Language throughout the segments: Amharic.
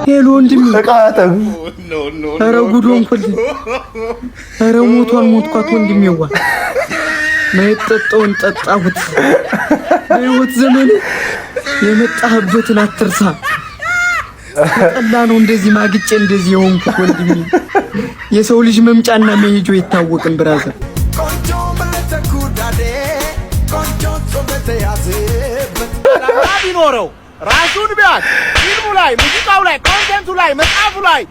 ሄሎ ወንድም ተቃጠም ኧረ ጉዶን ኩል ኧረ ሞቷን ሞትኳት ወንድሜዋ ማይጠጣውን ጠጣሁት በህይወት ዘመን የመጣህበትን አትርሳ ጠላ ነው እንደዚህ ማግጬ እንደዚህ የሆንኩት ወንድሜ የሰው ልጅ መምጫና መሄጆ ይታወቅም ብራዘር ቢኖረው ራሱን ቢያት ፊልሙ ላይ ሙዚቃው ላይ ኮንቴንቱ ላይ መጽሐፉ ላይ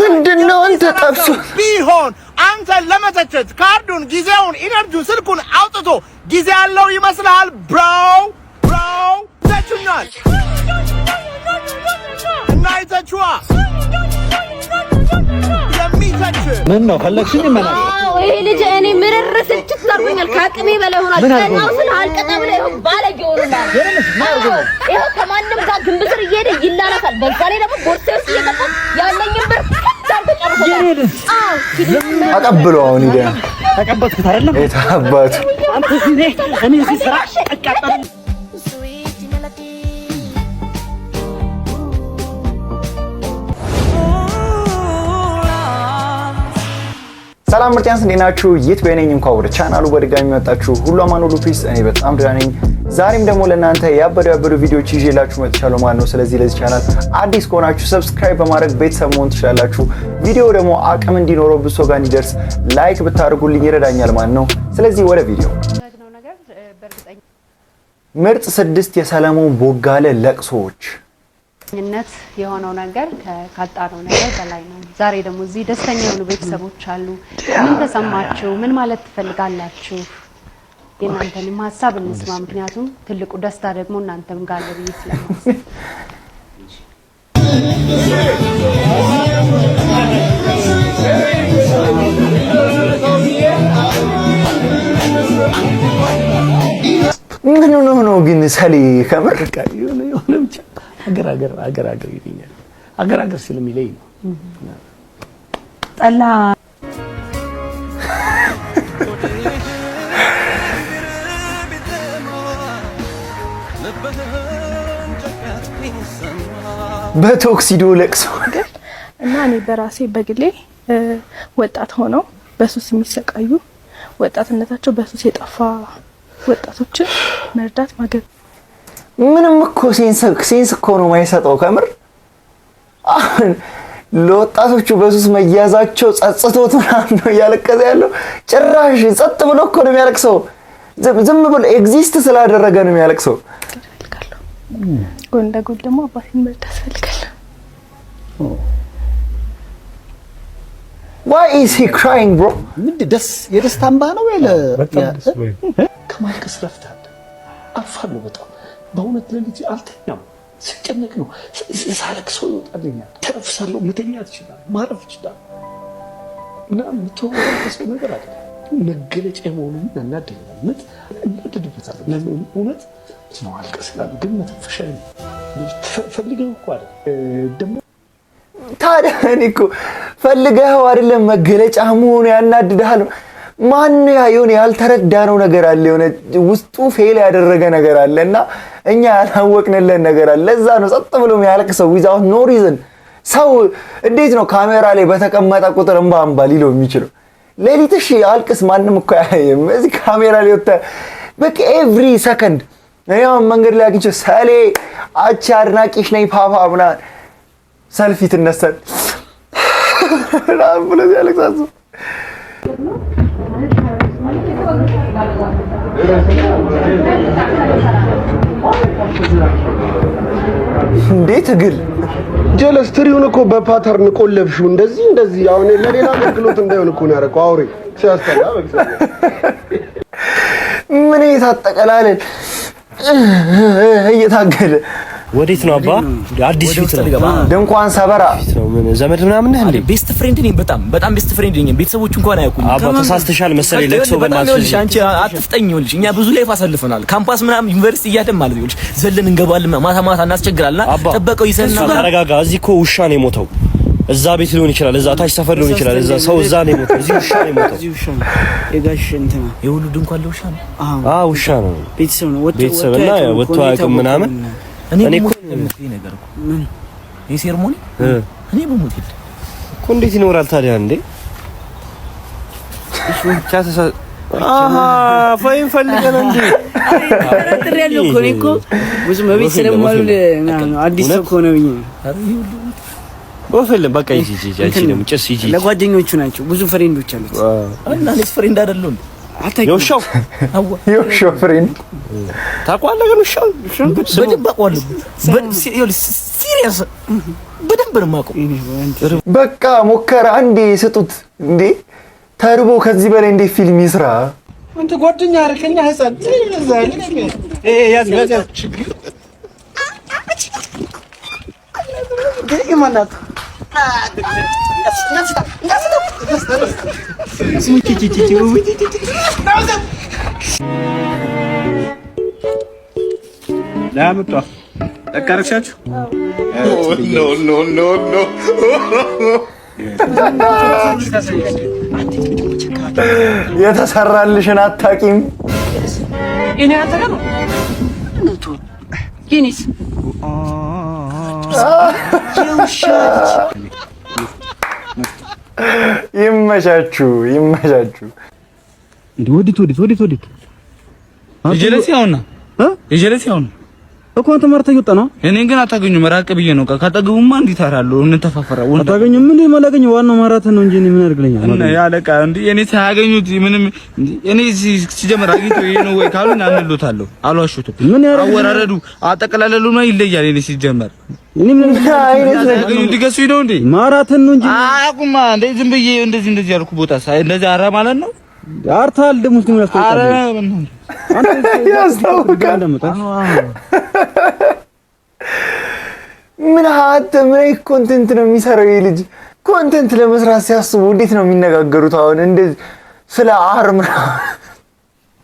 ምንድነው አንተ ጠብሶ ቢሆን አንተ ለመተቸት ካርዱን ጊዜውን ኢነርጂውን ስልኩን አውጥቶ ጊዜ ያለው ይመስላል ብሮ ተቹናል እና ይተቹዋ የሚተች ምን ነው ፈለግሽኝ ማለት ይሄ ልጅ እኔ ምርር ስልችት አድርጎኛል ከአቅሜ በላይ ሆኗል ቀናው ስለ አልቀጣ ብለ ይሁን ባለጌ ሆኗል ይሄ ከማንም ጋር ግንብስር እየሄደ ይላላካል በዛ ላይ ደግሞ ቦርሳው ሲየቀጣ ያለኝን ብር አቀብለው አሁን ይደ ተቀበልኩት አይደለም የታባቱ አንተ እኔ ሲሰራ ተቀበል ሰላም ምርጥያንስ እንዴት ናችሁ? ይትበየነኝ እንኳን ወደ ቻናሉ በድጋሚ መጣችሁ። ሁሉ አማን ሁሉ ፒስ። እኔ በጣም ደህና ነኝ። ዛሬም ደግሞ ለእናንተ ያበዱ ቪዲዮዎች ይዤላችሁ መጥቻለሁ ማለት ነው። ስለዚህ ለዚህ ቻናል አዲስ ከሆናችሁ ሰብስክራይብ በማድረግ ቤተሰብ መሆን ትችላላችሁ። ቪዲዮ ደግሞ አቅም እንዲኖረው ብዙ ሰው ጋር እንዲደርስ ላይክ ብታደርጉልኝ ይረዳኛል ማለት ነው። ስለዚህ ወደ ቪዲዮ። ምርጥ 6 የሰለሞን ቦጋለ ለቅሶዎች ነት የሆነው ነገር ካጣነው ነገር በላይ ነው። ዛሬ ደግሞ እዚህ ደስተኛ የሆኑ ቤተሰቦች አሉ። ምን ተሰማችሁ? ምን ማለት ትፈልጋላችሁ? የእናንተንም ሀሳብ እንስማ። ምክንያቱም ትልቁ ደስታ ደግሞ እናንተም ጋር ነው ብዬ ስለማስብ ምን ነው ግን ሰሊ ከመርቃ የሆነ ብቻ አገር ይለኛል። አገር ስለሚለኝ ነው። ጠላ በቶክሲዶ ለቅሶ እና እኔ በራሴ በግሌ ወጣት ሆነው በሱስ የሚሰቃዩ ወጣትነታቸው በሱስ የጠፋ ወጣቶችን መርዳት ማገዝ ምንም እኮ ሴንስ እኮ ነው የማይሰጠው ከምር ለወጣቶቹ በሱስ መያዛቸው ጸጽቶት ነው ያለቀሰ ያለው ጭራሽ ጸጥ ብሎ እኮ ነው የሚያለቅሰው ዝም ብሎ ኤግዚስት ስላደረገ ነው የሚያለቅሰው ጎን ለጎን ደግሞ አባቴን መርዳት ፈልጋለሁ Why is he crying bro? ምን የደስታ እንባ ነው ያለ ከማልቀስ ረፍታል አፋለሁ በጣም በእውነት ለልጅ አልተኛም ስጨነቅ ነው ሳለቅሰው ይወጣልኛል ተነፍሳለሁ መተኛት ይችላል ማረፍ ይችላል እና ምትወራስ ነገር አለ መገለጫ መሆኑን እናደኛል እናደድበታለሁ ለምን እውነት ነው አልቀስላል ግን መተንፈሻ ፈልገው እኮ አይደል ደግሞ ታዲያ እኔ እኮ ፈልገው አይደለም መገለጫ መሆኑ ያናድዳል ማን ያዩን ያልተረዳነው ነገር አለ የሆነ ውስጡ ፌል ያደረገ ነገር አለና እኛ ያላወቅንለን ነገር አለ ለዛ ነው ጸጥ ብሎ የሚያለቅሰው without no reason ሰው እንዴት ነው ካሜራ ላይ በተቀመጠ ቁጥር እንባ ሊለው የሚችለው ሌሊትሽ አልቅስ ማንንም እኮ ያየም እዚህ ካሜራ ላይ ወጣ በቃ every second ያው መንገድ ላይ አግኝቼ ሳሌ አቻ አድናቂሽ ነኝ ፓፓ ብላ ሰልፊ ትነሳል ብሎ ያለቅሳሱ እንዴት ግል ጀለስትሪውን እኮ በፓተርን ቆለብሽው እንደዚህ አሁን ለሌላ አገልግሎት እንዳይሆን እኮ ነው ያረቀው አውሬ ሲያስተላ ምን ይታጠቀላል እየታገለ ወዴት ነው አባ አዲስ ፊት ነው ድንኳን ሰበራ ምን ዘመድ ምናምን ነህ እንዴ ቤስት ፍሬንድ ነኝ በጣም ቤስት ፍሬንድ ነኝ ቤተሰቦቹ እንኳን አያውቁኝ አባ ተሳስተሻል መሰለኝ ለቅሶ በእናትሽ አንቺ አትፍጠኝ ይኸውልሽ እኛ ብዙ ላይፍ አሳልፈናል ካምፓስ ምናምን ዩኒቨርሲቲ እያደም ማለት ይኸውልሽ ዘለን እንገባለን ማታ እናስቸግራልና ተበቀው ይሰና ተረጋጋ እዚህ እኮ ውሻ ነው የሞተው እዛ ቤት ሊሆን ይችላል፣ እዛ ታች ሰፈር ሊሆን ይችላል። እዛ ሰው እዛ ነው የሞተው። እዚህ ውሻ ነው የሞተው። እዚህ ውሻ ነው የጋሽ እንትና የሁሉ ድንኳን ለውሻ ነው። አዎ ውሻ ነው። ቤተሰብ ነው ቤተሰብና ወጥቶ አያውቅም ምናምን። እኔ እኮ ነገር እኮ ምን የሴርሞኒ እኔ በሞት እኮ እንዴት ይኖራል ታዲያ እንዴ? እሺ ቻተሳ ፋይን ፈልገን እንዴ አጥሬ ያለው እኮ እኔ እኮ ብዙ መቤት ስለማሉ አዲስ ሰው እኮ ነው ብዬ ወፈለም በቃ ይጂ አንቺ ደግሞ ጭስ ይጂ ለጓደኞቹ ናቸው። ብዙ ፍሬንዶች አሉት እና እኔስ ፍሬንድ አይደለሁ እንዴ? የውሻው ፍሬንድ ታውቀዋለህ? ግን ውሻው በደንብ አውቀዋለሁ። ሲሪየስ በደንብ ነው የማውቀው። በቃ ሞከረ አንዴ ስጡት እንዴ ተርቦ ከዚህ በላይ እንዴት ፊልም ይስራ? አንተ ጓደኛ አርከኛ ህፃን ያዝ ችግር ማናት ላምጣ ተቀርሻችሁ ኖ የተሰራልሽን አታቂም። እኔ አታቀም ነውቶ ኪኒስ ይመቻችሁ ይመቻችሁ። ወዲት የጀለሲያውና እኮ አንተ ማርታ ይወጣ ነው። እኔን ግን አታገኙም። ራቅ ብዬ ነው ካጠገቡማ እንዴት አራለሁ እንተፋፈራው። አታገኙም እንዴ? ማላገኘው ዋናው ማራተን ነው እንጂ እኔ ምን አድርግልኛል? እና ያለቃ እንዴ እኔ ሳያገኙት ምንም እኔ ሲጀመር አግኝቶ ይሄ ነው ወይ ካሉኝ አምልሎታለሁ። አልዋሹትም። ምን አወራረዱ አጠቀላለሉ ነው ይለያል። እኔ ሲጀመር እኔ ምን አይነት ነው እንዲገሱኝ ነው እንዴ? ማራተን ነው እንጂ አያውቁማ እንዴ? ዝም ብዬ እንደዚህ ያልኩ ቦታ ሳይ እንደዚህ አራ ማለት ነው። አርታል ደሞ እስቲ ምን ያስታውቃል። ምን ምን ኮንቴንት ነው የሚሰራው ይሄ ልጅ? ኮንቴንት ለመስራት ሲያስቡ እንዴት ነው የሚነጋገሩት? አሁን እንደዚህ ስለ አርም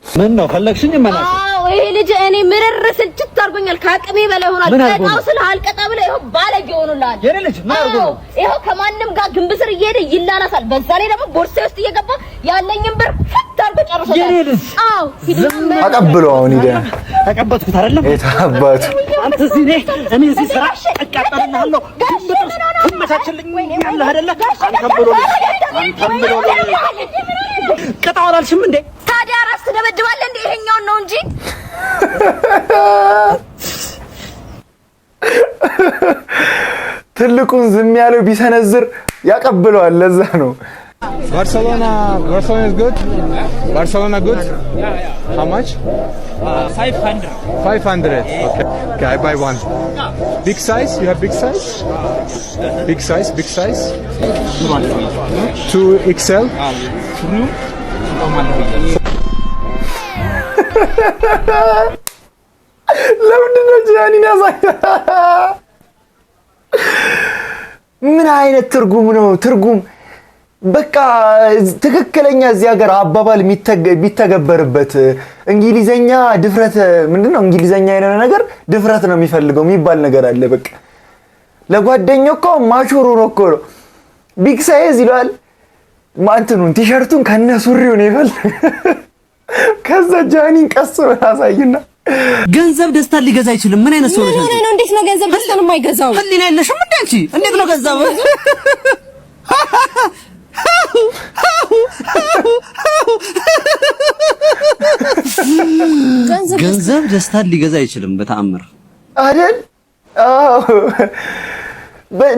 ምን ነው ፈለግሽኝ? ማለት ይሄ ልጅ እኔ ምርር ስልችት አድርጎኛል። ከአቅሜ በላይ ሆኗል። ቀጣው ስለ አልቀጣ ብለ ይሄው ባለጌ ሆኖላል። የኔ ልጅ ማርጎ ይሄው ከማንም ጋር ግንብስር እየሄደ ይላላሳል። በዛ ላይ ደግሞ ቦርሴ ውስጥ እየገባ ያለኝን ብር ፈት አድርጎ ጨርሶታል። የኔ ልጅ አዎ አቀብሎ አሁን ይደ ተቀበጥኩት አይደለም የታባቱ አንተ እዚህ እኔ እዚህ ስራ ተቀጣጣለሁ። ትመቻችልኝ ያለ አይደለ? አንተም ብሎ ቀጣው አላልሽም እንዴ? ታዲያ ራስ ትደበድባለህ እንዴ? ይሄኛውን ነው እንጂ ትልቁን ዝም ያለው ቢሰነዝር ያቀብለዋል። ለዛ ነው Barcelona is good. Barcelona good. How much? 500. 500. Okay, I buy one. Big size? You have big size? Big size. 2XL. ለምንድን ነው ጃኒን ያሳያል? ምን አይነት ትርጉም ነው? ትርጉም በቃ ትክክለኛ እዚህ ሀገር አባባል የሚተገበርበት እንግሊዘኛ ድፍረት ምንድነው? እንግሊዘኛ የሆነ ነገር ድፍረት ነው የሚፈልገው የሚባል ነገር አለ። በቃ ለጓደኛው እኮ ማቹሩ ነው እኮ ነው ቢግ ሳይዝ ይላል። ማንተኑን ቲሸርቱን ከነ ሱሪው ነው ይፈል። ከዛ ጃኒን ቀስ ብላ አሳይና ገንዘብ ደስታ ሊገዛ አይችልም። ምን አይነት ሰው ነሽ? ምን ነው? እንዴት ነው ገንዘብ ደስታን የማይገዛው? ህሊና የለሽም እንዴ አንቺ? እንዴት ነው ገንዘብ ገንዘብ ደስታን ሊገዛ አይችልም በተአምር አይደል? አዎ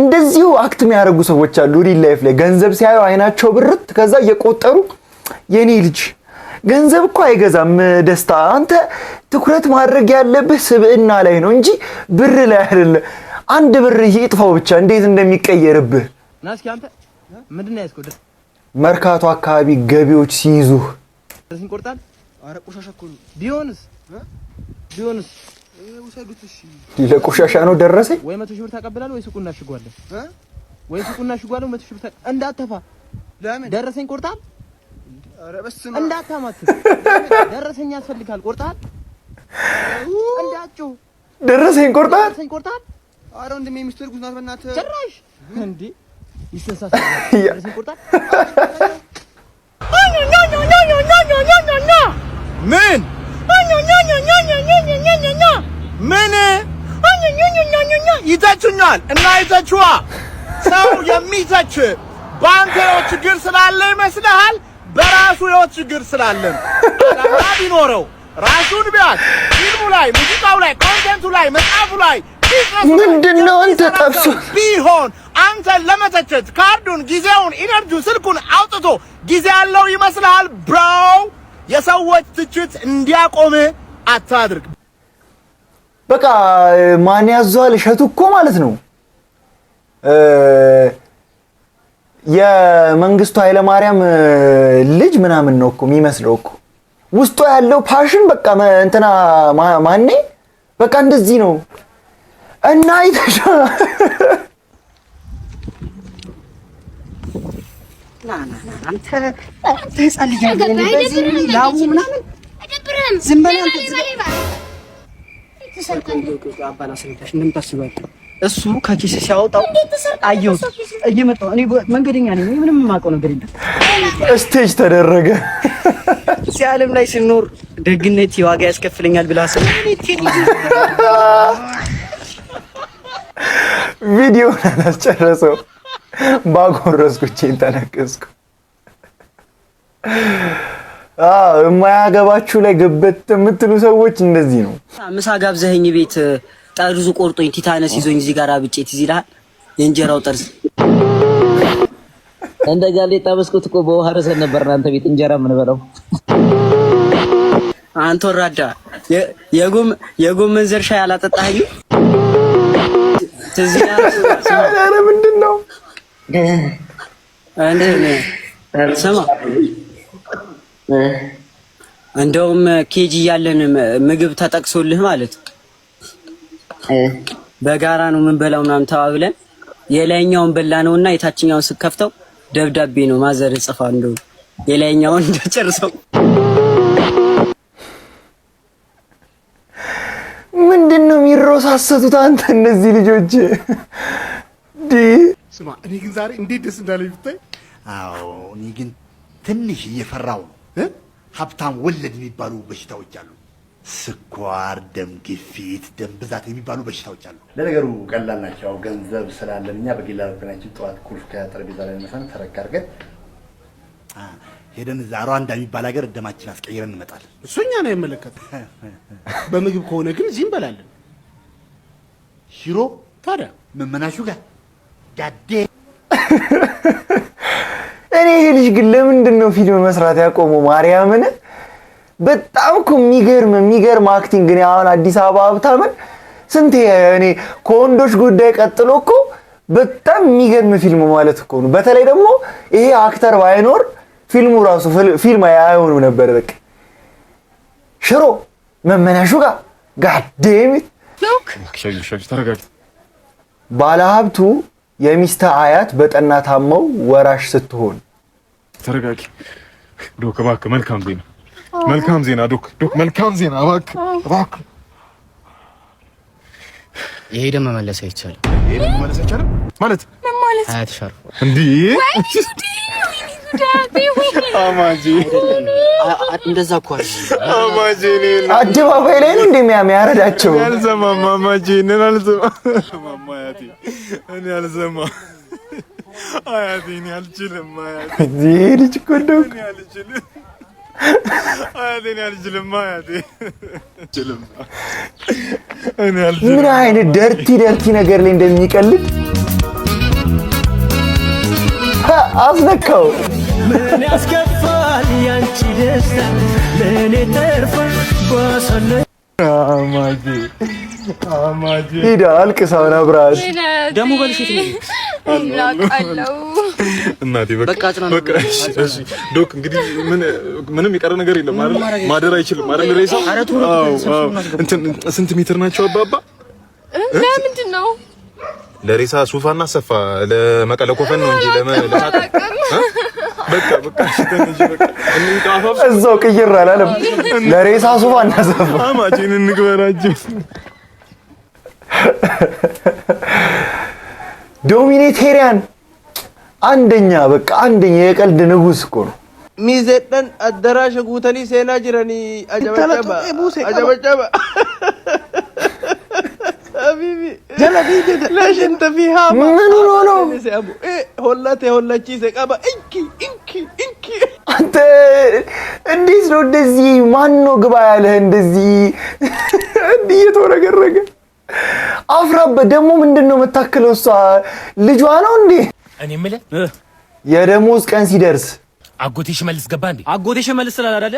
እንደዚሁ አክት የሚያደርጉ ሰዎች አሉ ሪል ላይፍ ላይ ገንዘብ ሲያዩ አይናቸው ብርት ከዛ እየቆጠሩ የኔ ልጅ ገንዘብ እኮ አይገዛም ደስታ። አንተ ትኩረት ማድረግ ያለብህ ስብዕና ላይ ነው እንጂ ብር ላይ አይደለም። አንድ ብር ይጥፋው ብቻ እንዴት እንደሚቀየርብህ ናስኪ አንተ ምንድን ነው ያስቆደ መርካቶ አካባቢ ገቢዎች ሲይዙህ ደረሰኝ ቆርጣል። አረ ቆሻሻ እኮ ነው። ቢሆንስ ውሰዱት። እሺ ለቆሻሻ ነው ደረሰኝ ወይ 100 ሺህ ብር ታቀብላለህ ወይ ሱቁና ሽጓለህ ወይ ሱቁና ሽጓለህ 100 ሺህ ብር እንዳትተፋ። ለምን ደረሰኝ ቆርጣል? አረ በስመ እንዳታማት ደረሰኝ ያስፈልጋል። ቆርጣል እንዳትጮህ ደረሰኝ ቆርጣል። አረ ወንድሜ ሚስተር ጉዝናት በእናትህ ጭራሽ እንዴ ይሰሳሳል። ምን ይተቹኛል እና ይተቹዋ ሰው የሚተች በአንተ ሕይወት ችግር ስላለ ይመስልሃል? በራሱ ሕይወት ችግር ስላለን አላማ ቢኖረው ራሱን ቢያት ፊልሙ ላይ፣ ሙዚቃው ላይ፣ ኮንቴንቱ ላይ፣ መጽሐፉ ላይ ምንድነው አንተ ጠብሶ ቢሆን አንተን ለመተቸት ካርዱን፣ ጊዜውን፣ ኢነርጂው፣ ስልኩን አውጥቶ ጊዜ ያለው ይመስልሃል? ብሮ የሰዎች ትችት እንዲያቆም አታድርግ። በቃ ማን ያዟል? እሸቱ እኮ ማለት ነው የመንግስቱ ኃይለማርያም ልጅ ምናምን ነው እኮ የሚመስለው እኮ ውስጡ ያለው ፓሽን በቃ እንትና ማኔ በቃ እንደዚህ ነው እና አይተሻ አንተ ህፃን ልጅ በዚህ ላው ምናምን አይደብርም? ዝም በል እሱ ከኪስ ሲያወጣው አየሁት እየመጣሁ እኔ መንገደኛ ነኝ ምንም የማውቀው ነገር የለም። ስቴጅ ተደረገ። እዚህ ዓለም ላይ ስኖር ደግነት ዋጋ ያስከፍለኛል ብላ ቪዲዮውን አላስጨረሰው ባጎረስኩኝ ተነቀስኩ። የማያገባችሁ ላይ ግብት የምትሉ ሰዎች እንደዚህ ነው። ምሳ ጋብዘኸኝ ቤት ጠርዙ ቆርጦኝ ቲታነስ ይዞኝ እዚህ ጋር አብጬ ትዝ ይልሃል? የእንጀራው ጠርዝ እንደ ጋሌ ጠበስኩት እኮ በውሃ ረሰን ነበር እናንተ ቤት እንጀራ ምን በለው። አንተ ወራዳ የጎመን ዘር ሻይ አላጠጣኸኝ? ትዝ ይልሃል? ምንድነው ስማ እንደውም ኬጂ እያለን ምግብ ተጠቅሶልህ ማለት በጋራ ነው ምን በላው ምናምን ተባብለን የላይኛውን በላ ነውና የታችኛውን ስከፍተው ደብዳቤ ነው ማዘር ጽፋ እንደው የላይኛውን እንደጨርሰው። ምንድነው የሚሮሳሰቱት አንተ እነዚህ ልጆች? ስማ እኔ ግን ዛሬ እንዴት ደስ እንዳለኝ ብታይ። አዎ እኔ ግን ትንሽ እየፈራው ነው። ሀብታም ወለድ የሚባሉ በሽታዎች አሉ። ስኳር፣ ደም ግፊት፣ ደም ብዛት የሚባሉ በሽታዎች አሉ። ለነገሩ ቀላል ናቸው። ገንዘብ ስላለን እኛ በግላ ወገናችን ጠዋት ቁልፍ ከጠረጴዛ ላይ መሳን ተረካርገን ሄደን እዛ ሩዋንዳ የሚባል ሀገር ደማችን አስቀይረን እንመጣለን። እሱ እኛን አይመለከትም። በምግብ ከሆነ ግን እዚህ እንበላለን። ሽሮ ታዲያ መመናሹ ጋር ዳዴ። እኔ ይሄ ልጅ ግን ለምንድን ነው ፊልም መስራት ያቆመው? ማርያምን በጣም እኮ የሚገርም አክቲንግ ነው። አሁን አዲስ አበባ ሀብታምን ስንት እኔ ከወንዶች ጉዳይ ቀጥሎ እኮ በጣም የሚገርም ፊልም ማለት እኮ ነው። በተለይ ደግሞ ይሄ አክተር ባይኖር ፊልሙ ራሱ ፊልም አይሆንም ነበር። በቃ ሽሮ መመናሹ ጋር ጋዴሚት ባለሀብቱ የሚስት አያት በጠና ታመው ወራሽ ስትሆን። ተረጋጊ ዶክ፣ እባክህ መልካም ዜና፣ መልካም ዜና ዶክ፣ መልካም ዜና እባክህ። የሄደ መመለስ አይቻልም። የሄደ መመለስ አይቻልም ማለት ምን ማለት? አያትሽ አርፏል እንዴ? አማጂ እንደዛ እኮ አማጂ አደባባይ ላይ ነው እንደሚያረዳቸው። አልሰማም አማጂ ነን አልሰማም አማያቲ እኔ አልሰማም አያቲ እኔ አልችልም አያቲ እዚህ ልጅ እኮ እንደው እኔ አልችልም አያቲ እኔ አልችልም አያቲ አልችልም እኔ አልችልም። ምን አይነት ደርቲ ነገር ላይ እንደሚቀልድ አስነካው። ምን ያስከፋል ያንቺ ደስታ ለኔ ተርፋ ባሰለ አማጂ ሂዳ አልቅሳውን አብራሽ ደሞ በልሽት ነው እናቃለው። እናቴ በቃ እሺ ዶክ እንግዲህ ምንም የቀረ ነገር የለም አይደል? ማደር አይችልም አይደል? ሬሳ እንትን ስንት ሜትር ናቸው አባባ? ለምንድን ነው ለሬሳ ሱፋና ሰፋ ለመቀለ ኮፈን ነው እንጂ ለሳት በቃ ተነጂ በቃ እንጣፋፍ እዛው ቅይር አላለም። ለሬሳ ሱፋና ሰፋ አማጂን እንግበራጅ ዶሚኔቴሪያን አንደኛ በቃ አንደኛ የቀልድ ንጉስ እኮ ነው። ሚዘደን አዳራሽ ጉተኒ ሴና ጅራኒ አጀበጨባ ሀቢቢ ጀለቢ ለሽንተ ፊሃ ምን ነው ሆላቺ ሰቀባ እንኪ አንተ እንዴት ነው እንደዚህ ማን ነው ግባ ያለህ እንደዚህ እንዲህ የተወረገረገ አፍራበት ደግሞ ምንድነው መታከለው እሷ ልጇ ነው እንዴ? እኔ የምልህ የደሞዝ ቀን ሲደርስ አጎቴ ሽመልስ ገባ እንዴ? አጎቴ ሽመልስ ስላላለ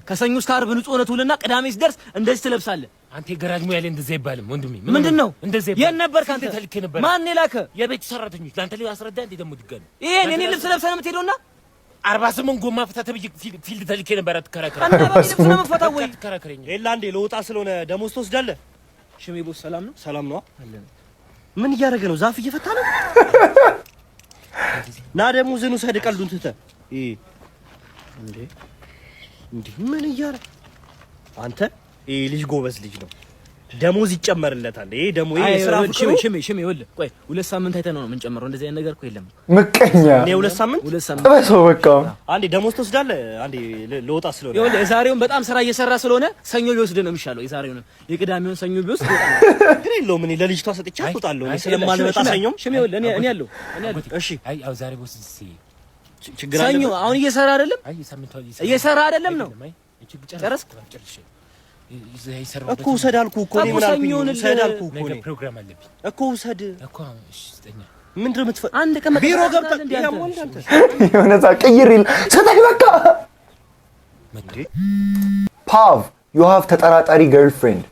ከሰኞ እስከ ዓርብ ንጹህ ነቱልና ቅዳሜ ሲደርስ እንደዚህ ትለብሳለህ። አንተ የገራጅ ሙያ ላይ እንደዚህ አይባልም ወንድሜ። ምንድነው እንደዚህ አይባልም? የት ነበርክ አንተ? ተልኬ ነበር። ማን የላከ? የቤት ሰራተኞች ለአንተ ላይ አስረዳ እንዴ ደግሞ ድጋሚ ይሄን እኔ ልብስ ለብሰህ ነው የምትሄደውና 48 ጎማ ፈታ ተብዬ ፊልድ ተልኬ ነበር። አትከራከረኝ አንተ ልብስ ነው የምትፈታው ወይ? አትከራከረኝ። ሌላ አንዴ ለውጣ ስለሆነ ደሞዝ ትወስዳለህ። ሽሜ ቦስ ሰላም ነው? ሰላም ነው። ምን እያደረገ ነው? ዛፍ እየፈታ ነው። ና ደሞዝን ውሰድ። ቀልዱን ትተህ እንዴ ምን እያደረገ አንተ? ልጅ ጎበዝ ልጅ ነው። ደሞዝ ይጨመርለታል። ደሞ የሥራ ሽሜ ይኸውልህ፣ ቆይ 2 ሳምንት አይተህ ነው የምንጨምረው። እንደዚህ አይነት ነገር እኮ የለም። ምቀኛ እኔ 2 ሳምንት በሰው በቃ አንዴ ደሞዝ ትወስዳለህ። አንዴ ለውጣ ስለሆነ ይኸውልህ፣ የዛሬውን በጣም ስራ እየሰራ ስለሆነ ሰኞ ቢወስድ ነው የሚሻለው። የዛሬውን የቅዳሜውን ሰኞ ቢወስድ ግን የለውም። እኔ ለልጅቷ ሰጥቻ አትወጣለሁ። እኔ ስለማልመጣ ሰኞም ሽሜ ይኸውልህ፣ እኔ ያለው እሺ። አይ አው ዛሬ ቦስ ችግር አለ። ሰኞ አሁን እየሰራ አይደለም። አይ ሳምንታው እየሰራ አይደለም ነው። ጨረስክ እኮ ውሰድ አልኩህ እኮ እኔ ምን አልኩኝ? ውሰድ አልኩህ እኮ እኔ ፕሮግራም አለብኝ እኮ ውሰድ እኮ። እሺ ስጠኛ። ምንድን ነው የምትፈ አንድ ቀን ቢሮ ገብተህ ያሞልህ አንተ የሆነ ቀይር ይል ሰጠኝ በቃ እንዴ ፓቭ you have ተጠራጣሪ girlfriend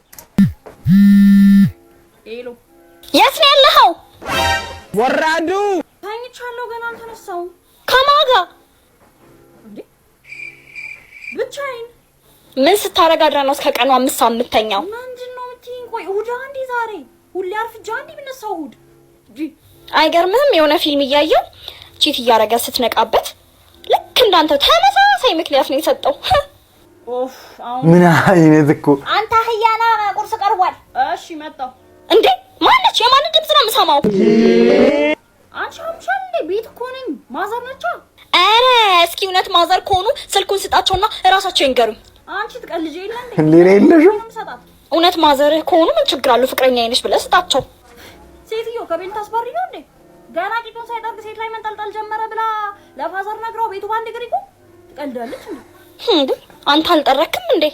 ሄሎ የት ነው ያለኸው? ወራዱ ታኝቻለሁ ገና አልተነሳሁም። ከማን ጋር እንዴ? ብቻዬን። ምን ስታረጋግራ ነው እስከ ቀኑ 5 ሰዓት የምተኛው? ምንድነው የምትይኝ? ቆይ እሑድ አንዴ ዛሬ ሁሌ አርፍጃ አንዴ ብነሳው እሑድ አይገርምህም? የሆነ ፊልም እያየሁ ቺት እያረገ ስትነቃበት ልክ እንዳንተ ተመሳሳይ ምክንያት ነው የሰጠው። ኦፍ ምን አይነት እኮ አንተ ህያና ቁርስ ቀርቧል። እሺ መጣሁ። እንዴ ማነች? የማን ድምጽ ነው የምሰማው? አንቺ አምሻል ቤት እኮ ነኝ። ማዘር ነች። አረ እስኪ እውነት ማዘር ከሆኑ ስልኩን ስጣቸውና እራሳቸው ይንገሩኝ። አንቺ ትቀልጂ የለ እንዴ? ሌላ የለሽም? እውነት ማዘር ከሆኑ ምን ችግር አለው? ፍቅረኛ አይነሽ ብለህ ስጣቸው። ሴትዮ ከቤት ታስባሪ ነው እንዴ? ገና ቂጡን ሳይጠርግ ሴት ላይ መንጠልጠል ጀመረ ብላ ለፋዘር ነግራው ቤቱ ባንድ እግር ይቆም ትቀልዳለች እንዴ? አንተ አልጠረክም እንዴ?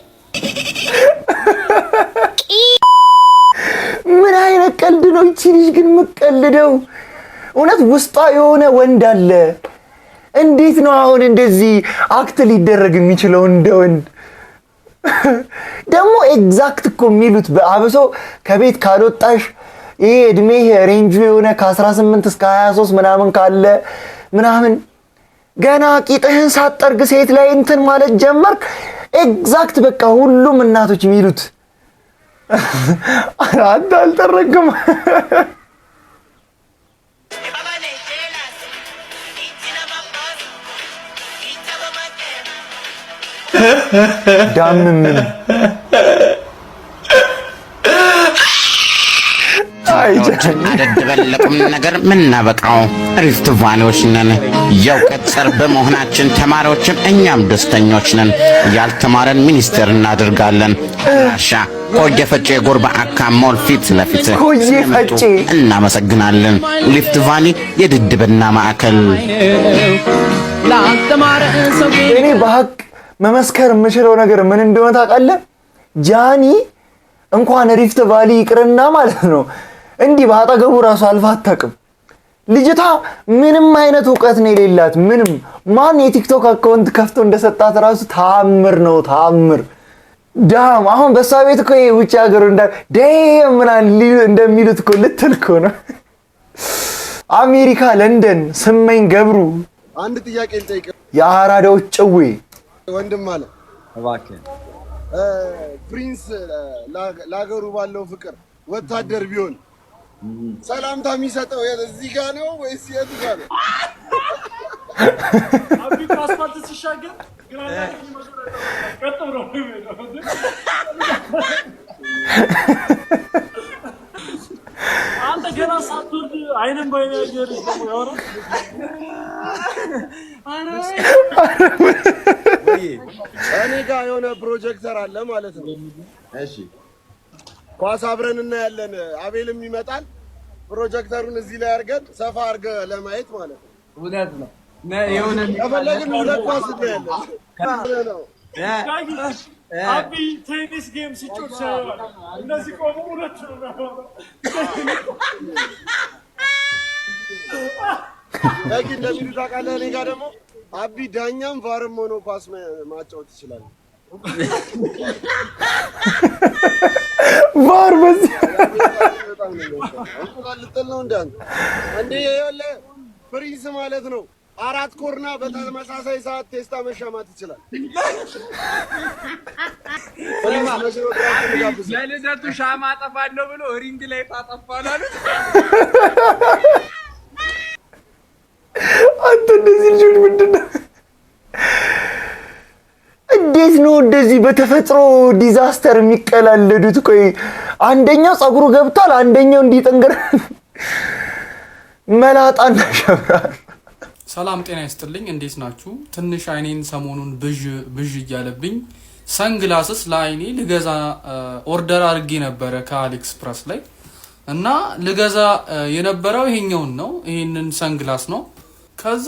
ምን አይነት ቀልድ ነው እቺ ልጅ ግን የምትቀልደው? እውነት ውስጧ የሆነ ወንድ አለ። እንዴት ነው አሁን እንደዚህ አክት ሊደረግ የሚችለው እንደ ወንድ? ደግሞ ኤግዛክት እኮ የሚሉት በአብሶ ከቤት ካልወጣሽ ይሄ እድሜ ሬንጁ የሆነ ከ18 እስከ 23 ምናምን ካለ ምናምን ገና ቂጥህን ሳትጠርግ ሴት ላይ እንትን ማለት ጀመርክ። ኤግዛክት በቃ ሁሉም እናቶች የሚሉት አንተ አልጠረክም። ዳምም አደድበለቁም ነገር ምን ናበቃው ሪፍት ቫሊዎች ነን። የእውቀት ጸር በመሆናችን ተማሪዎችም እኛም ደስተኞች ነን። ያልተማረን ሚኒስቴር እናደርጋለን። አሻ ኮየ ፈጬ ጎርባ አካ ሞል ፊት ለፊት ኮየ ፈጬ እናመሰግናለን። ሪፍት ቫሊ የድድብና ማዕከል። እኔ በሐቅ መመስከር የምችለው ነገር ምን እንደሆነ ታውቃለህ? ጃኒ እንኳን ሪፍት ቫሊ ይቅርና ማለት ነው እንዲህ ባጠገቡ ራሱ አልፋ አታውቅም። ልጅቷ ምንም አይነት እውቀት ነው የሌላት። ምንም ማን የቲክቶክ አካውንት ከፍቶ እንደሰጣት ራሱ ታምር ነው ታምር። ዳም አሁን በሷ ቤት እኮ ውጭ ሀገር ደም ምናምን እንደሚሉት እኮ ልትል እኮ ነው። አሜሪካ ለንደን ስመኝ ገብሩ አንድ ጥያቄ ልጠይቅ። የአራዳዎች ጭዌ ወንድም አለ እባክህ ፕሪንስ ለሀገሩ ባለው ፍቅር ወታደር ቢሆን ሰላምታ የሚሰጠው እዚህ ጋር ነው ወይስ የት ጋር ነው? አፍሪካ አስፋልት ሲሻገር ግራና ቀጥሎ ነው የሚሄደው። አንተ ገና ሳትወርድ አይንም ባይነ ያገር ነው ያወራው። እኔ ጋር የሆነ ፕሮጀክተር አለ ማለት ነው። እሺ ኳስ አብረን እናያለን። አቤልም ይመጣል። ፕሮጀክተሩን እዚህ ላይ አድርገን ሰፋ አድርገህ ለማየት ማለት ነው። እውነት ነው። የሆነ ከፈለግን ሁለት ኳስ እናያለን ነው። አቢ ቴኒስ ጌም ሲጮት ሳይሆን እነዚህ ቆሙ ሁለት ነው። ለኪ እንደሚሉ ታውቃለህ። እኔ ጋር ደግሞ አቢ ዳኛም ቫርም ሆኖ ፓስ ማጫወት ይችላል። ቫር በዚህ ልጥል ነው እንዳንተ እንዴ? ይኸውልህ ፕሪንስ ማለት ነው 4 ኮርና በተመሳሳይ ሰዓት ቴስታ መሻማት ይችላል። ለልደቱ ሻማ አጠፋለሁ ብሎ ሪንግ ላይ ታጠፋላል። አንተ እንደዚህ ልጅ ምንድነው? እንዴት ነው እንደዚህ በተፈጥሮ ዲዛስተር የሚቀላለዱት? ቆይ አንደኛው ጸጉሩ ገብቷል፣ አንደኛው እንዲጠንገር መላጣና ሸብራር። ሰላም ጤና ይስጥልኝ፣ እንዴት ናችሁ? ትንሽ አይኔን ሰሞኑን ብዥ እያለብኝ ሰንግላስስ ለአይኔ ልገዛ ኦርደር አድርጌ ነበረ ከአሊኤክስፕረስ ላይ እና ልገዛ የነበረው ይሄኛውን ነው። ይሄንን ሰንግላስ ነው። ከዛ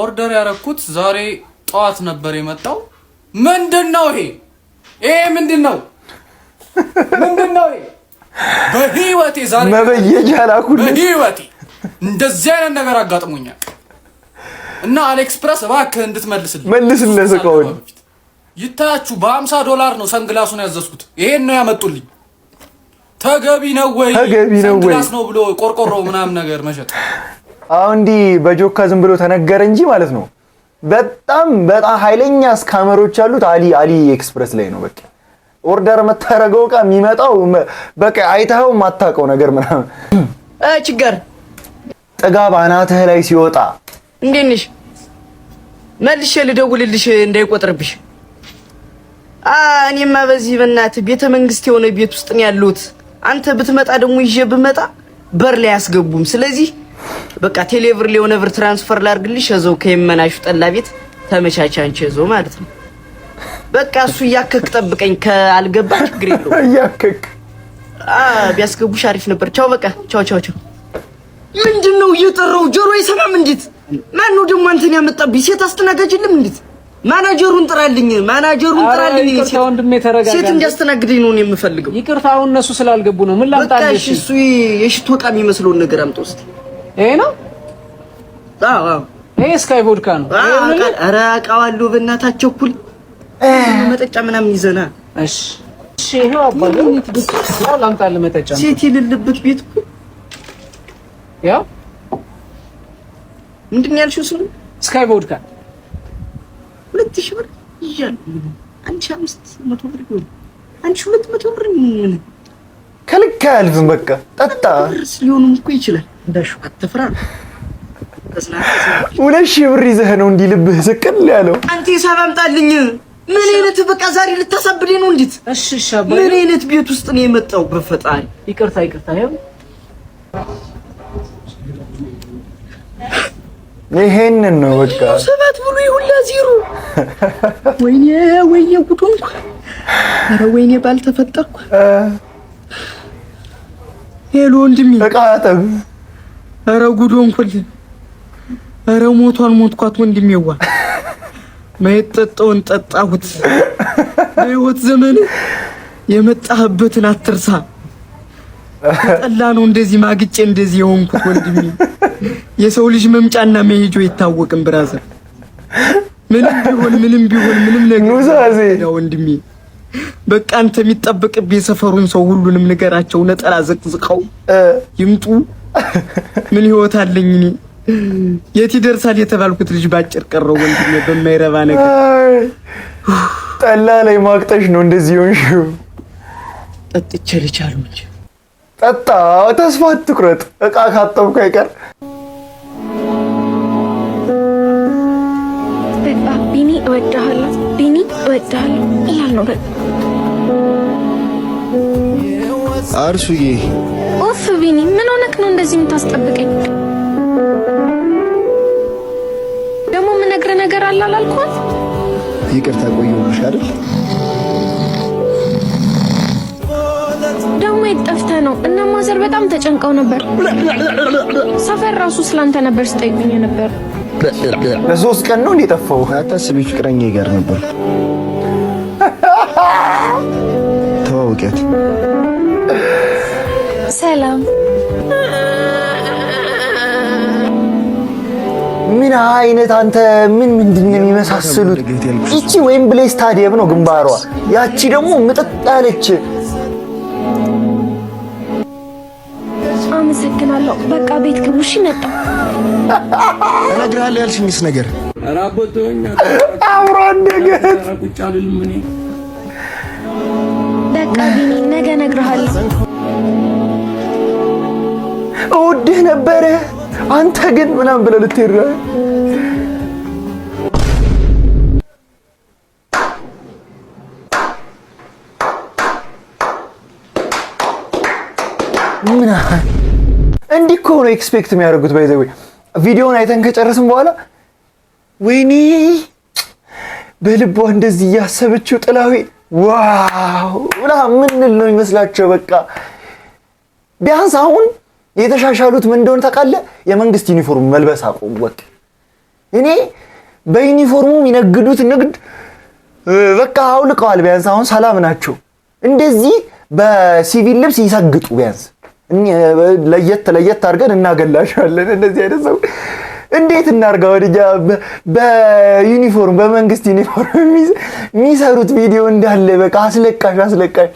ኦርደር ያረኩት ዛሬ ጠዋት ነበር የመጣው። ምንድነው ይሄ? ይሄ ምንድነው? ምንድነው ይሄ? በህይወቴ ዛሬ በህይወቴ እንደዚህ አይነት ነገር አጋጥሞኛል እና አሊኤክስፕረስ እባክህ እንድትመልስልኝ መልስልኝ። እቃውን ይታያችሁ $50 ነው ሰንግላሱን ያዘዝኩት። ይሄን ነው ያመጡልኝ። ተገቢ ነው ወይ? ሰንግላስ ነው ብሎ ቆርቆሮ ምናምን ነገር መሸጥ? አሁን እንዲህ በጆካ ዝም ብሎ ተነገረ እንጂ ማለት ነው። በጣም ኃይለኛ ስካመሮች አሉት አሊ ኤክስፕረስ ላይ ነው። በቃ ኦርደር መታረገው እቃ የሚመጣው በቃ አይተኸው ማታውቀው ነገር ምናምን ችግር ጥጋብ አናትህ ላይ ሲወጣ እንዴት ነሽ? መልሼ ልደውልልሽ እንዳይቆጥርብሽ። እኔማ በዚህ በእናትህ ቤተ መንግስት የሆነ ቤት ውስጥ ነው ያለሁት። አንተ ብትመጣ ደግሞ ይዤ ብመጣ በር ላይ አያስገቡም። ስለዚህ በቃ ቴሌብር ላይ የሆነ ብር ትራንስፈር ላድርግልሽ። እዛው ከየመናሹ ጠላ ቤት ተመቻቻ አንቺ እዛው ማለት ነው። በቃ እሱ እያከክ ጠብቀኝ። ካልገባ ችግር የለውም። እያከክ ቢያስገቡሽ አሪፍ ነበር። ቻው በቃ ቻው ቻው ቻው። ምንድነው እየጠራው ጆሮ አይሰማም? እንዴት ማን ነው ደግሞ አንተን ያመጣብኝ? ሴት አስተናጋጅልም እንዴት? ማናጀሩን ጥራልኝ። ይቅርታ ወንድሜ ተረጋጋ። ሴት እንዲያስተናግደኝ ነው የምፈልገው። ይቅርታ አሁን እነሱ ስላልገቡ ነው። ምን ላምጣልሽ? እሱ የሽቶ ዕቃ የሚመስለውን ነገር አምጣው እስቲ። ይሄ ነው? አዎ ይሄ ስካይ ቮድካ ነው። ኧረ አውቃለሁ። በእናታቸው እኩል መጠጫ ምናምን ይዘና። እሺ ይሄው አባዬ ያው ላምጣልህ መጠጫ። ሴት የሌለበት ቤት እኮ ያው ምንድን ነው ያልሽው? ስሙ ስካይ ቮድካ 2000 ብር ይያል። 1500 ብር ይሆን? 1200 ብር ምን ከልክ አያልፍም። በቃ ጠጣ ሊሆንም እኮ ይችላል። እንዳልሽው አትፍራ። 2000 ብር ይዘህ ነው እንዲህ ልብህ ስቅል ያለው። አንተ ሂሳብ አምጣልኝ። ምን አይነት በቃ ዛሬ ልታሳብደኝ ነው? እንዴት? እሺ አባዬ ምን አይነት ቤት ውስጥ ነው የመጣው? በፈጣሪ ይቅርታ ይኸው ይሄንን ነው በቃ 7 ብሎ ይሁላ 0። ወይኔ ጉድ ሆንኩ። ኧረ ወይኔ ባልተፈጠርኩ። ሄሎ ወንድሜ ዕቃ አጠብ። ኧረ ጉድ ሆንኩልኝ። ኧረ ሞትኳት ወንድሜዋ። ማይጠጣውን ጠጣሁት። በሕይወት ዘመን የመጣህበትን አትርሳ። ጠላ ነው እንደዚህ ማግጬ እንደዚህ የሆንኩት ወንድሜ። የሰው ልጅ መምጫና መሄጃው አይታወቅም ብራዘር። ምንም ቢሆን ነገር ኑዛዜ ወንድሜ። በቃ አንተ የሚጠበቅብህ የሰፈሩን ሰው ሁሉንም ንገራቸው። ነጠላ ዘቅዝቀው ይምጡ። ምን ህይወት አለኝ እኔ? የት ይደርሳል የተባልኩት ልጅ ባጭር ቀረው ወንድሜ። በማይረባ ነገር ጠላ ላይ ማቅጠሽ ነው እንደዚህ ሆንሽው። ጠጥቼ ልቻሉ እንጂ ጠጣ። ተስፋ አትቁረጥ። ዕቃ ካጠብኩ አይቀር ቢኒ እወድሃለሁ፣ ቢኒ እወድሃለሁ እያል ነው። አርሱዬ ኦፍ ቢኒ ምን ሆነክ ነው እንደዚህ የምታስጠብቀኝ? ነገር አለ አላልኳት? ይቅርታ ቆየሁሽ አይደል? ደግሞ የጠፍተ ነው እና ማዘር በጣም ተጨንቀው ነበር። ሰፈር ራሱ ስላንተ ነበር ስጠይቁኝ ነበር። ለሶስት ቀን ነው እንደጠፋው። አታስቢ፣ ፍቅረኛዬ ጋር ነበር። ተዋውቂያት። ሰላም። ምን አይነት አንተ ምንድን ነው የሚመሳሰሉት? እቺ ወይም ብሌ ስታዲየም ነው ግንባሯ፣ ያቺ ደግሞ ምጥጥ ያለች። አመሰግናለሁ። በቃ ቤት ግቡ። እሺ መጣሁ። እነግርሃለሁ ያልሽኝስ ነገር አራቦቶኛ አብሮ እንደገት በቃ ቢኒ ነገ እነግርሃለሁ። እወድህ ነበረ አንተ ግን ምናምን ብለህ ልትሄድ ነው። ምን እንዲህ እኮ ነው ኤክስፔክት የሚያደርጉት። ባይዘው ቪዲዮውን አይተን ከጨረስን በኋላ ወይኔ በልቧ እንደዚህ እያሰበችው ጥላዊ ዋው ብላ ምን ነው ይመስላቸው። በቃ ቢያንስ አሁን የተሻሻሉት ምን እንደሆነ ታውቃለህ? የመንግስት ዩኒፎርም መልበስ አቆሙ። በቃ እኔ በዩኒፎርሙ የሚነግዱት ንግድ በቃ አውልቀዋል። ቢያንስ አሁን ሰላም ናቸው። እንደዚህ በሲቪል ልብስ ይሰግጡ። ቢያንስ ለየት አድርገን እናገላሻለን። እንደዚህ አይነት ሰው እንዴት እናርጋው? ወዲያ በዩኒፎርም በመንግስት ዩኒፎርም የሚሰሩት ቪዲዮ እንዳለ በቃ አስለቃሽ።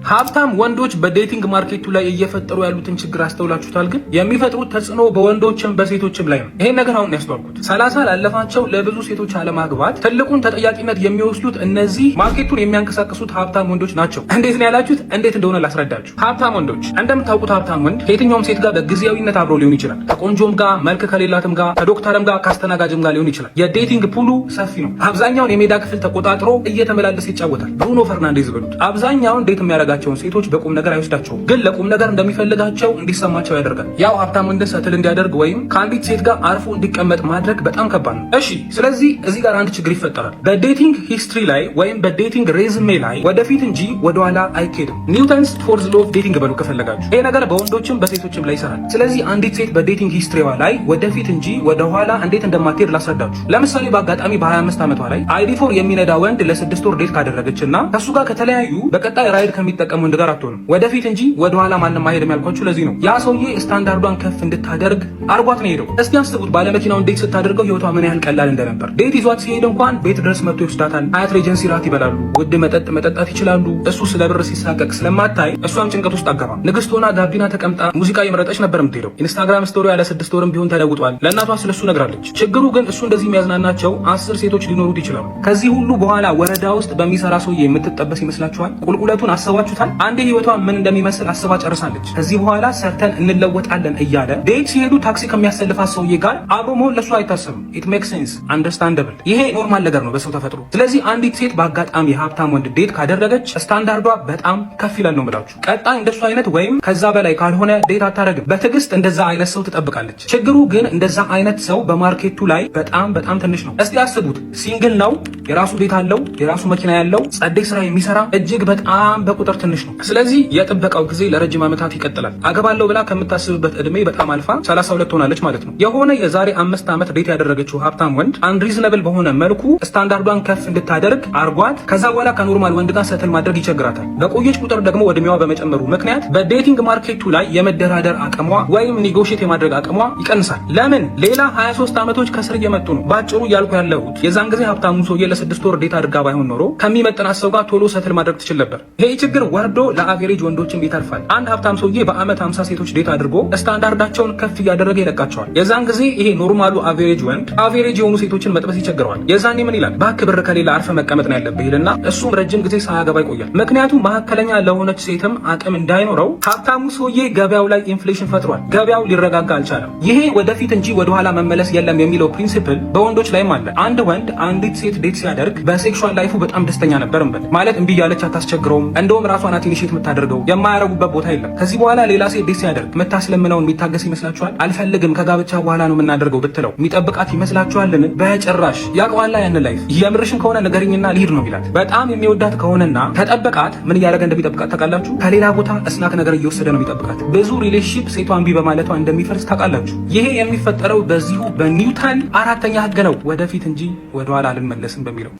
ሀብታም ወንዶች በዴቲንግ ማርኬቱ ላይ እየፈጠሩ ያሉትን ችግር አስተውላችሁታል? ግን የሚፈጥሩት ተጽዕኖ በወንዶችም በሴቶችም ላይ ነው። ይሄን ነገር አሁን ያስተዋልኩት 30 ላለፋቸው ለብዙ ሴቶች አለማግባት ትልቁን ተጠያቂነት የሚወስዱት እነዚህ ማርኬቱን የሚያንቀሳቅሱት ሀብታም ወንዶች ናቸው። እንዴት ነው ያላችሁት? እንዴት እንደሆነ ላስረዳችሁ። ሀብታም ወንዶች እንደምታውቁት ሀብታም ወንድ ከየትኛውም ሴት ጋር በጊዜያዊነት አብሮ ሊሆን ይችላል። ከቆንጆም ጋር፣ መልክ ከሌላትም ጋር፣ ከዶክተርም ጋር፣ ከአስተናጋጅም ጋር ሊሆን ይችላል። የዴቲንግ ፑሉ ሰፊ ነው። አብዛኛውን የሜዳ ክፍል ተቆጣጥሮ እየተመላለሰ ይጫወታል። ብሩኖ ፈርናንዴዝ ብሉት። አብዛኛውን ዴት የሚያደርጋቸውን ሴቶች በቁም ነገር አይወስዳቸውም፣ ግን ለቁም ነገር እንደሚፈልጋቸው እንዲሰማቸው ያደርጋል። ያው ሀብታም ወንድ ሰትል እንዲያደርግ ወይም ከአንዲት ሴት ጋር አርፎ እንዲቀመጥ ማድረግ በጣም ከባድ ነው። እሺ፣ ስለዚህ እዚህ ጋር አንድ ችግር ይፈጠራል። በዴቲንግ ሂስትሪ ላይ ወይም በዴቲንግ ሬዝሜ ላይ ወደፊት እንጂ ወደኋላ አይኬድም። ኒውተንስ ፎርዝ ሎ ኦፍ ዴቲንግ በሉ ከፈለጋችሁ። ይሄ ነገር በወንዶችም በሴቶችም ላይ ይሰራል። ስለዚህ አንዲት ሴት በዴቲንግ ሂስትሪዋ ላይ ወደፊት እንጂ ወደኋላ እንዴት እንደማትሄድ ላስረዳችሁ። ለምሳሌ በአጋጣሚ በ25 ዓመቷ ላይ አይዲ4 የሚነዳ ወንድ ለ6 ወር ዴት ካደረገች እና ከሱ ጋር ከተለያዩ በቀጣይ ራይድ ከሚጠቀሙ ወንድ ጋር አትሆንም። ወደፊት እንጂ ወደኋላ ማንም አይሄድም ያልኳችሁ ለዚህ ነው። ያ ሰውዬ ስታንዳርዷን ከፍ እንድታደርግ አርጓት ነው ሄደው። እስቲ አስቡት ባለመኪናውን ዴት ስታደርገው ህይወቷ ምን ያህል ቀላል እንደነበር። ዴት ይዟት ሲሄድ እንኳን ቤት ድረስ መጥቶ ይወስዳታል። ሀያት ሬጀንሲ ራት ይበላሉ። ውድ መጠጥ መጠጣት ይችላሉ። እሱ ስለ ብር ሲሳቀቅ ስለማታይ እሷም ጭንቀት ውስጥ አገባ። ንግስት ሆና ጋቢና ተቀምጣ ሙዚቃ የመረጠች ነበር የምትሄደው። ኢንስታግራም ስቶሪ ያለ 6 ወርም ቢሆን ተለውጧል። ለእናቷ ስለሱ ነግራለች። ችግሩ ግን እሱ እንደዚህ የሚያዝናናቸው 10 ሴቶች ሊኖሩት ይችላሉ። ከዚህ ሁሉ በኋላ ወረዳ ውስጥ በሚሰራ ሰውዬ የምትጠበስ ይመስላችኋል? ቁልቁለቱን አሰባችሁታል? አንዴ ህይወቷ ምን እንደሚመስል አስባ ጨርሳለች። ከዚህ በኋላ ሰርተን እንለወጣለን እያለ ዴት ሲሄዱ ታክሲ ከሚያሰልፋት ሰውዬ ጋር አብሮ መሆን ለሱ አይታሰብም። ኢት ሜክ ሴንስ አንደርስታንደብል። ይሄ ኖርማል ነገር ነው በሰው ተፈጥሮ። ስለዚህ አንዲት ሴት በአጋጣሚ የሀብታም ወንድ ዴት ካደረገች ስታንዳርዷ በጣም ከፍ ይላል ነው የምላችሁ። ቀጣይ እንደሱ አይነት ወይም ከዛ በላይ ካልሆነ ዴት አታረግም። በትዕግስት እንደዛ አይነት ሰው ትጠብቃለች። ችግሩ ግን እንደዛ አይነት ሰው በማርኬቱ ላይ በጣም ትንሽ ነው። እስቲ አስቡት፣ ሲንግል ነው፣ የራሱ ቤት አለው፣ የራሱ መኪና ያለው፣ ጸደይ ስራ የሚሰራ እጅግ በጣም በቁጥር ትንሽ ነው። ስለዚህ የጥበቃው ጊዜ ለረጅም ዓመታት ይቀጥላል። አገባለሁ ብላ ከምታስብበት እድሜ በጣም አልፋ 32 ሆናለች ማለት ነው። የሆነ የዛሬ 5 ዓመት ዴት ያደረገችው ሀብታም ወንድ አንሪዝነብል በሆነ መልኩ ስታንዳርዷን ከፍ እንድታደርግ አርጓት ከዛ በኋላ ከኖርማል ወንድ ጋር ሰትል ማድረግ ይቸግራታል። በቆየች ቁጥር ደግሞ እድሜዋ በመጨመሩ ምክንያት በዴቲንግ ማርኬቱ ላይ የመደራደር አቅሟ ወይም ኔጎሽት የማድረግ አቅሟ ይቀንሳል። ለምን? ሌላ 23 ዓመቶች ከስር እየመጡ ነው። ባጭሩ ያልኩ ያለሁት የዛን ጊዜ ሀብታሙ ሰውዬ ለ6 ወር ዴት አድርጋ ባይሆን ኖሮ ከሚመጥናት ሰው ጋር ቶሎ ሰትል ማድረግ ትችል ነበር። ይሄ ችግር ወርዶ ለአቬሬጅ ወንዶችም ይተርፋል። አንድ ሀብታም ሰውዬ በአመት 50 ሴቶች ዴት አድርጎ ስታንዳርዳቸውን ከፍ እያደረገ ይለቃቸዋል። የዛን ጊዜ ይሄ ኖርማሉ አቬሬጅ ወንድ አቬሬጅ የሆኑ ሴቶችን መጥበስ ይቸግረዋል። የዛኔ ምን ይላል? ባክ ብር ከሌላ አርፈ መቀመጥ ነው ያለብህ ይልና እሱም ረጅም ጊዜ ሳያገባ ይቆያል። ምክንያቱም መካከለኛ ለሆነች ሴትም አቅም እንዳይኖረው ሀብታሙ ሰውዬ ገበያው ላይ ኢንፍሌሽን ፈጥሯል። ገበያው ሊረጋጋ አልቻለም። ይሄ ወደፊት እንጂ ወደኋላ መመለስ የለም የሚለው ፕሪንሲፕል በወንዶች ላይም አለ። አንድ ወንድ አንዲት ሴት ዴት ሲያደርግ በሴክሹዋል ላይፉ በጣም ደስተኛ ነበር እንበል። ማለት እምቢ ያለች አታስቸግረውም። እንደውም ራሷ ናት ኢኒሼት የምታደርገው። የማያረጉበት ቦታ የለም። ከዚህ በኋላ ሌላ ሴት ዴት ሲያደርግ የምታስለምነውን የሚታገስ ይመስላችኋል? አልፈልግም ከጋብቻ በኋላ ነው የምናደርገው ብትለው የሚጠብቃት ይመስላችኋልን? በጭራሽ። ያውቀዋል ያንን ላይፍ። የምርሽን ከሆነ ንገሪኝና ልሂድ ነው የሚላት። በጣም የሚወዳት ከሆነና ከጠበቃት ምን እያደረገ እንደሚጠብቃት ታውቃላችሁ? ከሌላ ቦታ እስናክ ነገር እየወሰደ ነው የሚጠብቃት። ብዙ ሪሌሽንሺፕ ሴቷ እምቢ በማለቷ እንደሚፈርስ ታውቃላችሁ? ይሄ የሚፈጠረው በዚሁ በኒውተን 4ኛ ህግ ነው። ወደፊት እንጂ ወደኋላ አልመለስም በሚለው።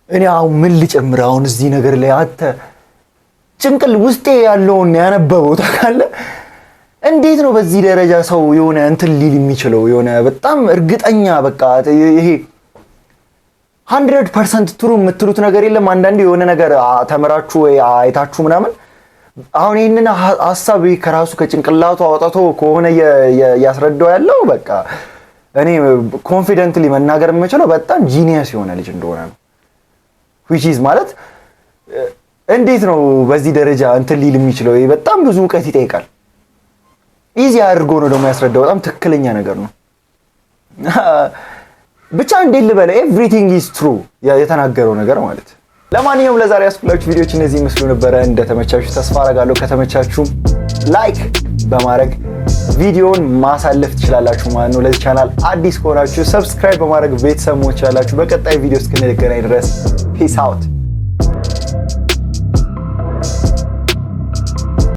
እኔ አሁን ምን ልጨምር? አሁን እዚህ ነገር ላይ አንተ ጭንቅል ውስጤ ያለውን ያነበበው ታውቃለህ? እንዴት ነው በዚህ ደረጃ ሰው የሆነ እንትን ሊል የሚችለው? የሆነ በጣም እርግጠኛ በቃ ይሄ 100% ትሩ የምትሉት ነገር የለም። አንዳንዴ የሆነ ነገር ተመራችሁ ወይ አይታችሁ ምናምን አሁን ይሄንን ሐሳብ ከራሱ ከጭንቅላቱ አውጣቶ ከሆነ ያስረዳው ያለው በቃ እኔ ኮንፊደንትሊ መናገር የምችለው በጣም ጂኒየስ የሆነ ልጅ እንደሆነ ነው። which is ማለት እንዴት ነው በዚህ ደረጃ እንትን ሊል የሚችለው? በጣም ብዙ እውቀት ይጠይቃል። ኢዚ አድርጎ ነው ደግሞ ያስረዳው። በጣም ትክክለኛ ነገር ነው። ብቻ እንዴት ልበለ ኤቭሪቲንግ ኢዝ ትሩ የተናገረው ነገር ማለት። ለማንኛውም ለዛሬ ያስኩላችሁ ቪዲዮዎች እነዚህ ይመስሉ ነበረ። እንደተመቻችሁ ተስፋ አደርጋለሁ። ከተመቻችሁም ላይክ በማድረግ ቪዲዮውን ማሳለፍ ትችላላችሁ ማለት ነው። ለዚህ ቻናል አዲስ ከሆናችሁ ሰብስክራይብ በማድረግ ቤተሰብ መሆን ትችላላችሁ። በቀጣይ ቪዲዮ እስክንገናኝ ድረስ ፒስ አውት።